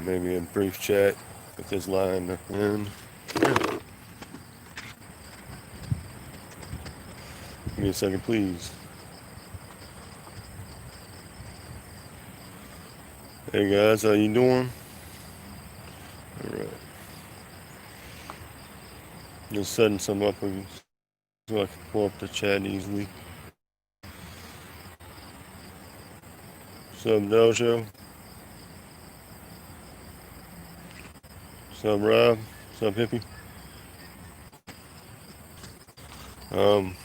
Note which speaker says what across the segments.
Speaker 1: maybe a brief chat with this line, and yeah. Give me a second, please. Hey guys, how you doing? All right, just setting some up so I can pull up the chat easily. What's up, Dojo? What's up, Rob? What's up, Hippie? Um,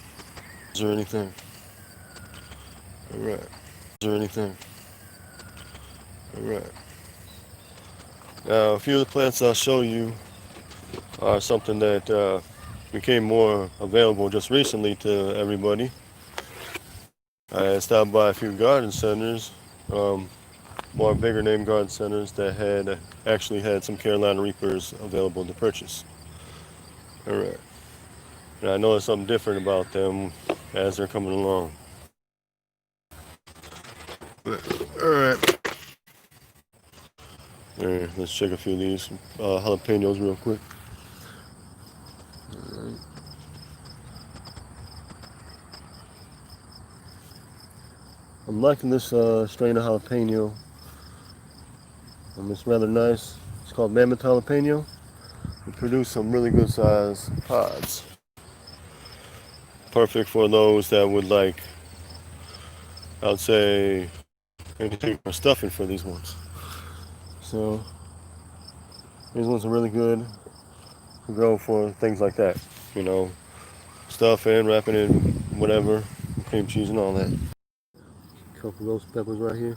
Speaker 1: is there anything? All right. Is there anything? All right. Now, a few of the plants I'll show you are something that became more available just recently to everybody. I stopped by a few garden centers, more bigger name garden centers that had actually had some Carolina Reapers available to purchase. All right. And I noticed something different about them as they're coming along. All right. All right, let's check a few of these jalapenos real quick. All right. I'm liking this strain of jalapeno. It's rather nice. It's called Mammoth Jalapeno. It produces some really good size pods. Perfect for those that would like, I would say, anything for stuffing for these ones. So these ones are really good to go for things like that. You know, stuffing, wrapping it, whatever, cream cheese and all that. A couple of those peppers right here.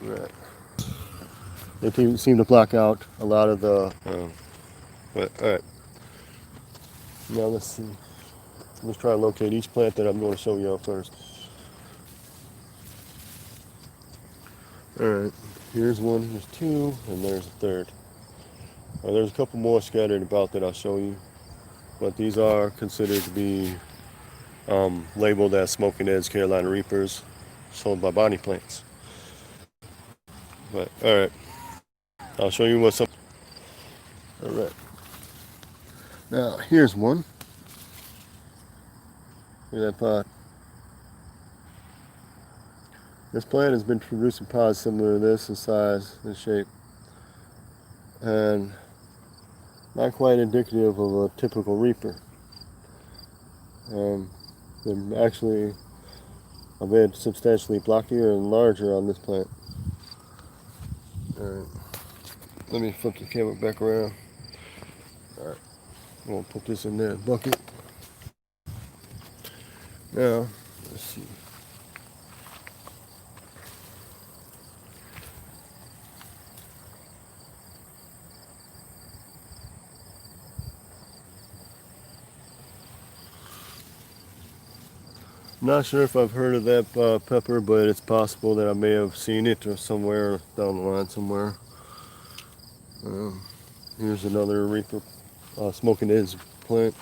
Speaker 1: Right. They seem to block out a lot of the. But all right. Now let's see. Let's try to locate each plant that I'm going to show you first. All right. Here's one. There's two, and there's a third. There's a couple more scattered about that I'll show you, but these are considered to be labeled as Smoking Edge Carolina Reapers, sold by Bonnie Plants. But all right, I'll show you what's up. All right. Now here's one. Look at that pot. This plant has been producing pods similar to this in size and shape, and not quite indicative of a typical reaper. They're actually a bit substantially blockier and larger on this plant. All right. Let me flip the camera back around. All right. I'm gonna put this in that bucket. Now, let's see. Not sure if I've heard of that pepper, but it's possible that I may have seen it or somewhere down the line somewhere. Here's another Reaper Smoking Edge plant.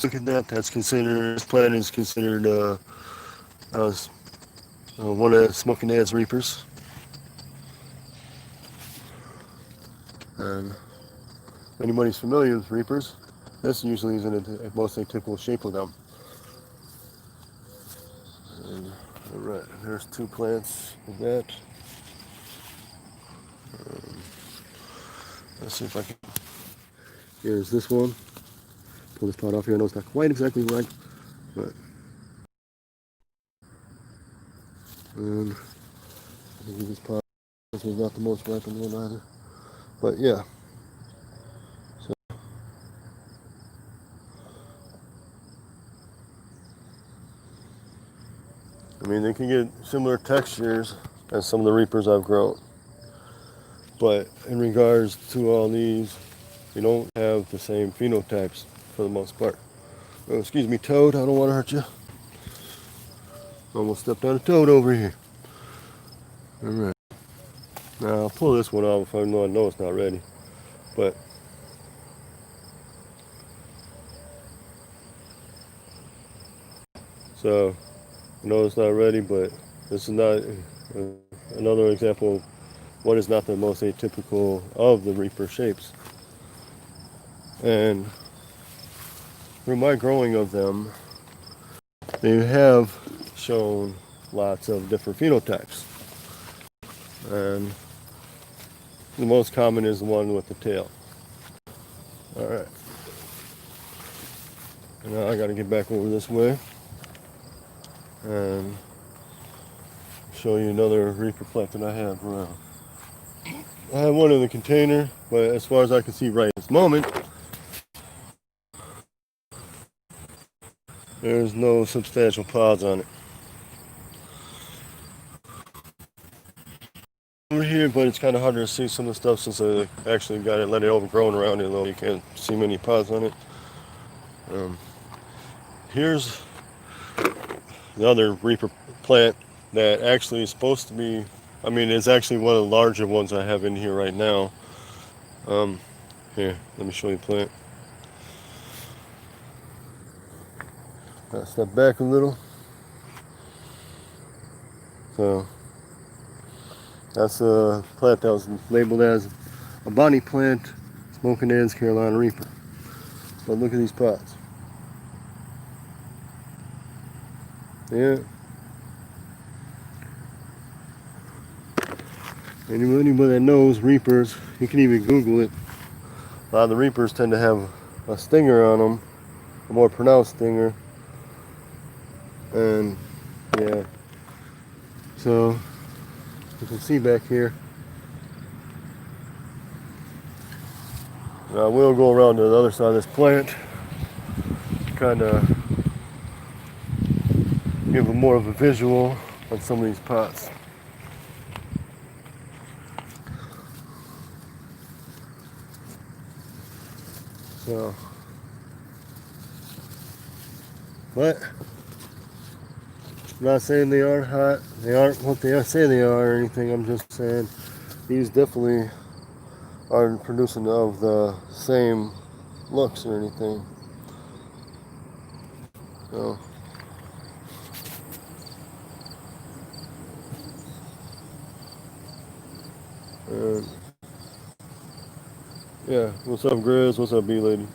Speaker 1: Look at that. That's considered. This plant is considered one of the Smoking Edge Reapers. And if anybody's familiar with Reapers, this usually is in a most typical shape of them. And, all right, there's two plants of that. Let's see if I can. Here's this one. Pull this pot off here. I know it's not quite exactly right, but. And I think this pot. This was not the most ripened one either. But yeah. So, I mean, they can get similar textures as some of the Reapers I've grown. But in regards to all these, they don't have the same phenotypes for the most part. Oh, excuse me, Toad. I don't want to hurt you. Almost stepped on a toad over here. All right. Now I'll pull this one off if I know it's not ready. But so I know it's not ready, but this is not another example of what is not the most atypical of the Reaper shapes. And through my growing of them, they have shown lots of different phenotypes. And the most common is the one with the tail. Alright. Now I gotta get back over this way and show you another Reaper plant that I have around. I have one in the container, but as far as I can see right at this moment, there's no substantial pods on it. Over here, but it's kind of hard to see some of the stuff since I actually got it, let it overgrown around it a little. You can't see many pods on it. Here's the other Reaper plant that actually is supposed to be, I mean, it's actually one of the larger ones I have in here right now. Here, let me show you the plant. I'll step back a little. So, that's a plant that was labeled as a Bonnie plant, Smoking Ends Carolina Reaper. But look at these pods. Yeah. Anybody that knows Reapers, you can even Google it. A lot of the Reapers tend to have a stinger on them, a more pronounced stinger. And yeah, so you can see back here. I will go around to the other side of this plant to kind of give a more of a visual on some of these pots. So, but I'm not saying they aren't hot. They aren't what they say they are or anything. I'm just saying these definitely aren't producing of the same looks or anything. So, yeah, what's up, Grizz? What's up, B-Lady?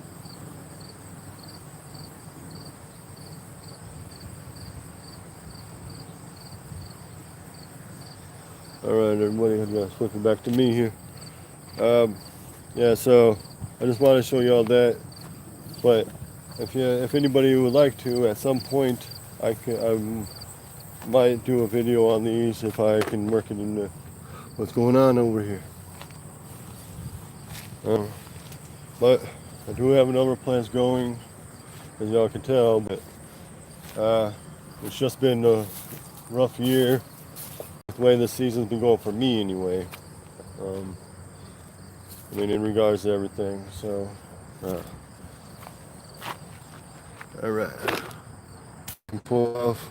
Speaker 1: Alright, everybody, I'm gonna flip it back to me here. Yeah, so I just wanted to show you all that. But if anybody would like to, at some point, I might do a video on these if I can work it into what's going on over here. But I do have a number of plans going, as y'all can tell, but it's just been a rough year, the way this season's been going for me anyway. I mean, in regards to everything, so. Alright. Pull off.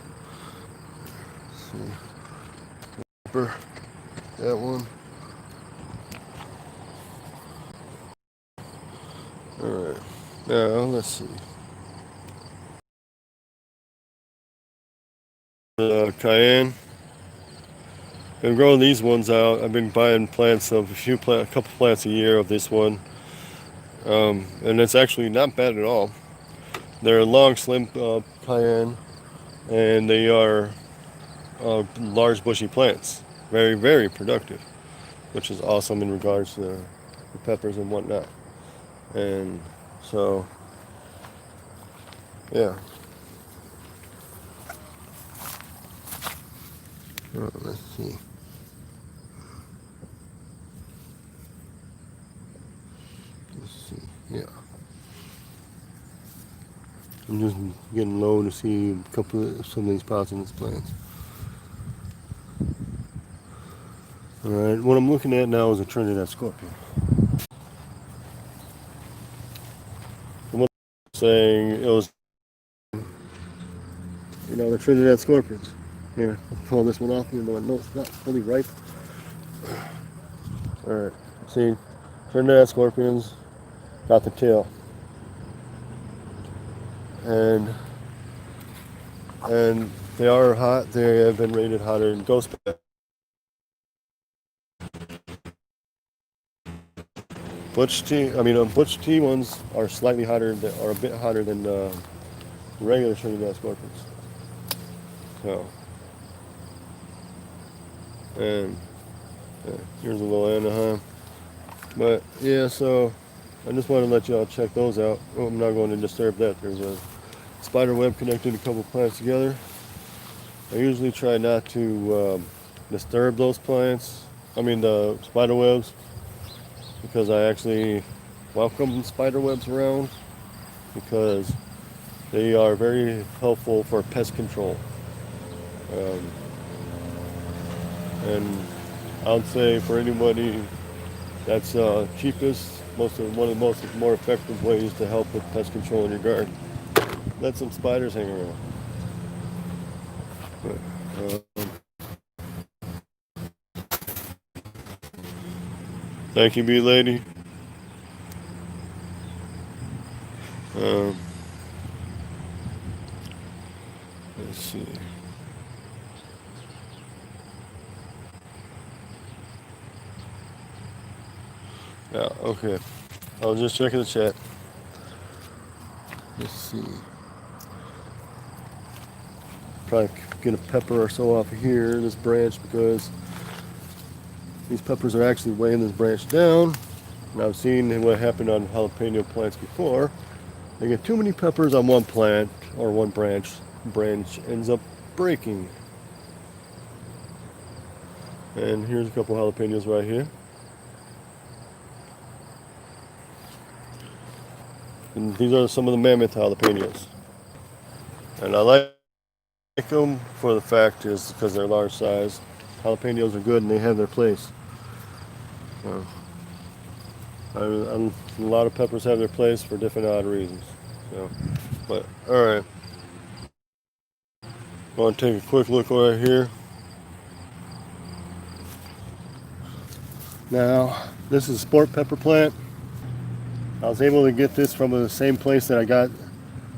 Speaker 1: Let's see. That one. Alright. Now, let's see. Cayenne. Been growing these ones out. I've been buying plants of a couple plants a year of this one. And it's actually not bad at all. They're long, slim cayenne, and they are large, bushy plants. Very, very productive, which is awesome in regards to the peppers and whatnot. And so, yeah. Let's see. Yeah. I'm just getting low to see some of these pots in this plant. Alright, what I'm looking at now is a Trinidad Scorpion. The one saying it was, the Trinidad Scorpions. Here, I'll pull this one off even though I know it's not fully ripe. Alright, see, Trinidad Scorpions got the tail. And they are hot. They have been rated hotter than ghost peppers. Butch tea ones are slightly hotter, are a bit hotter than regular Trinidad scorpions. So, and here's a little Anaheim. But yeah, so I just wanted to let y'all check those out. Oh, I'm not going to disturb that. There's a spider web connecting a couple plants together. I usually try not to disturb those plants. The spider webs, because I actually welcome spider webs around because they are very helpful for pest control. Um, and I would say for anybody that's cheapest, one of the more effective ways to help with pest control in your garden. Let some spiders hang around. Thank you, bee lady. Let's see. Yeah, okay. I was just checking the chat. Let's see. Probably get a pepper or so off of here, this branch, because these peppers are actually weighing this branch down. And I've seen what happened on jalapeno plants before. They get too many peppers on one plant or one branch. Branch ends up breaking. And here's a couple jalapenos right here. And these are some of the mammoth jalapenos. And I like them for the fact is because they're large size. Jalapenos are good and they have their place. A lot of peppers have their place for different odd reasons. But all right, I'm gonna take a quick look right here. Now, this is a sport pepper plant. I was able to get this from the same place that I got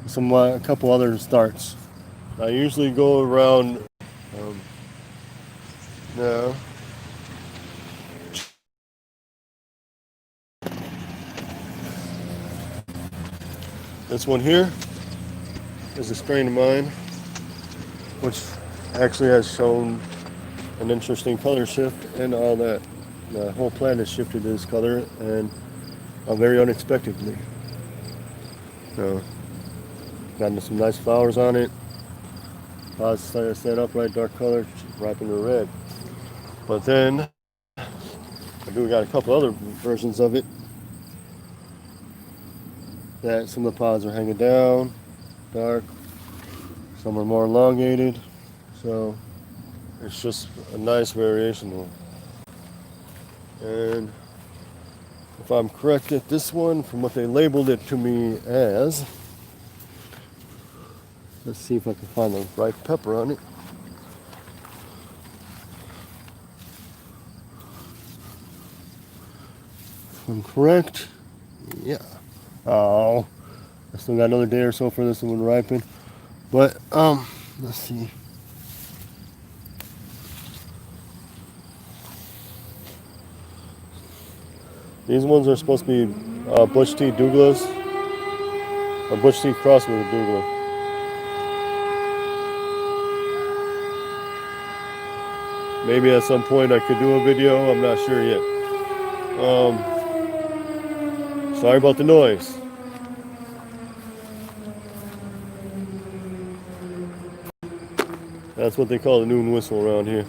Speaker 1: a couple other starts. I usually go around now. This one here is a strain of mine, which actually has shown an interesting color shift and all that. The whole plant has shifted this color and very unexpectedly. Gotten some nice flowers on it. Pods started to set up right, dark color, ripen to red. But then we got a couple other versions of it that some of the pods are hanging down, dark. Some are more elongated. So it's just a nice variation. And if I'm correct at this one, from what they labeled it to me as, let's see if I can find the right pepper on it. If I'm correct, yeah. Oh, I still got another day or so for this one to ripen. But, let's see. These ones are supposed to be Butch T. Douglas, or Butch T. crossed with Douglas. Maybe at some point I could do a video, I'm not sure yet. Sorry about the noise. That's what they call the noon whistle around here.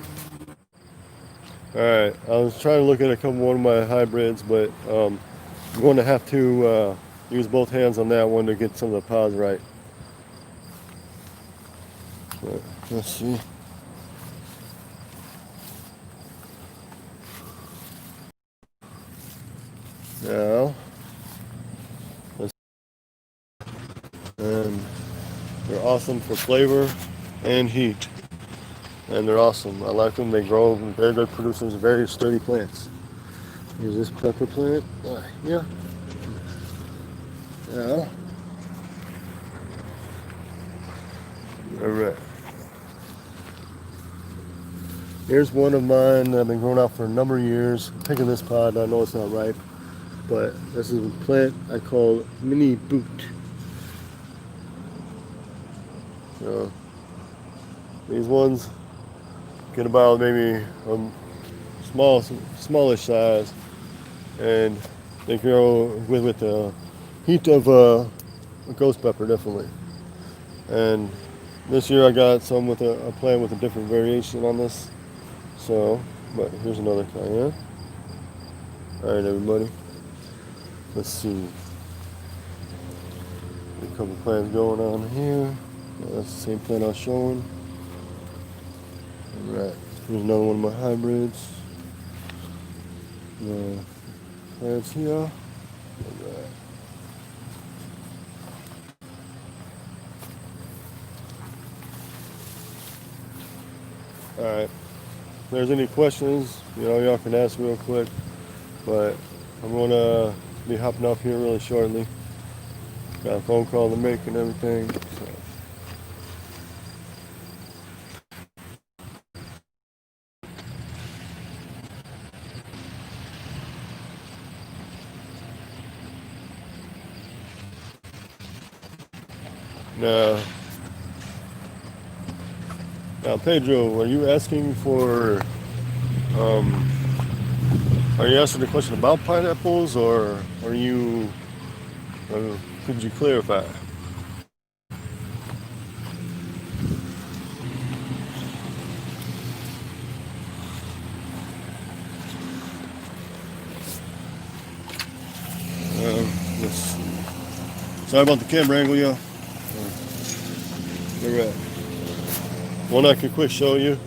Speaker 1: Alright, I was trying to look at one of my hybrids, but I'm going to have to use both hands on that one to get some of the pods right. But let's see. Now, and they're awesome for flavor and heat. And they're awesome. I like them. They grow very good producers, very sturdy plants. Here's this pepper plant. Yeah. Now, all right. Here's one of mine that I've been growing out for a number of years. I'm picking this pod. I know it's not ripe, but this is a plant I call mini boot. So these ones get about maybe smallish size, and they grow with the heat of a ghost pepper, definitely. And this year I got some with a plant with a different variation on this. So, but here's another kind, yeah? Alright, everybody. Let's see. A couple plants going on here. That's the same plant I was showing. Alright. Here's another one of my hybrids. The plants here. Alright. Alright. If there's any questions, y'all can ask real quick. But I'm gonna be hopping off here really shortly. Got a phone call to make and everything. So. Now, Pedro, are you asking for? Are you asking a question about pineapples, or are you? Could you clarify? Let's see. Sorry about the camera angle, y'all. All right. One I could quick show you.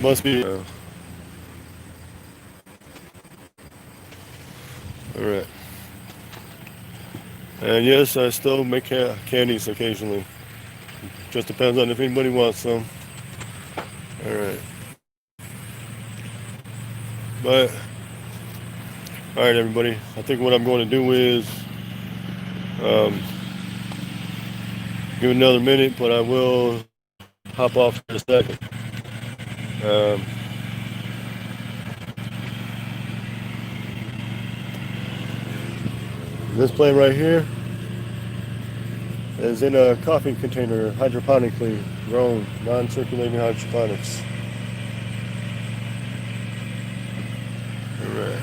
Speaker 1: Must be. All right. And yes, I still make candies occasionally. Just depends on if anybody wants some. All right. But all right, everybody. I think what I'm going to do is give it another minute, but I will hop off in a second. This plant right here is in a coffee container, hydroponically grown, non-circulating hydroponics. All right.